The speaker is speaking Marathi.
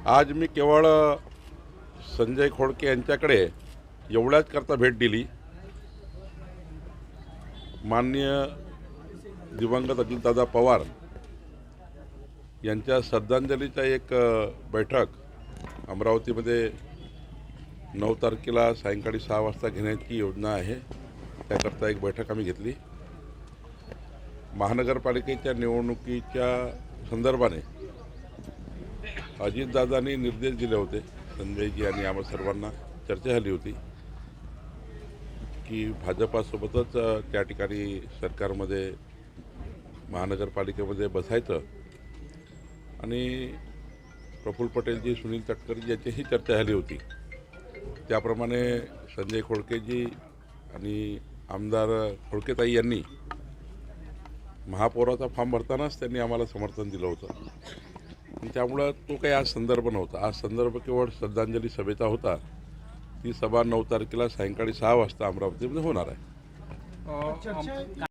आज मी केवळ संजय खोडके यांच्याकडे एवढ्याच करता भेट दिली। माननीय दिवंगत अजितदादा पवार यांच्या श्रद्धांजलीचा एक बैठक अमरावतीमध्ये 9 तारखेला सायंकाळी 6 वाजता घेण्याची योजना आहे। त्याकरता एक बैठक आम्ही घेतली। महानगरपालिकेच्या निवडणुकीच्या संदर्भाने अजितदादांनी निर्देश दिले होते, संजयजी आणि आम्हा सर्वांना चर्चा झाली होती की भाजपासोबतच त्या ठिकाणी सरकारमध्ये महानगरपालिकेमध्ये बसायचं आणि प्रफुल्ल पटेलजी, सुनील तटकरे याचीही चर्चा झाली होती। त्याप्रमाणे संजय खोडकेजी आणि आमदार खोडकेताई यांनी महापौराचा फॉर्म भरतानाच त्यांनी आम्हाला समर्थन दिलं होतं। त्यामुळं तो काही आज संदर्भ नव्हता। आज संदर्भ केवळ श्रद्धांजली सभेचा होता। ती सभा 9 तारखेला सायंकाळी 6 वाजता अमरावतीमध्ये होणार आहे।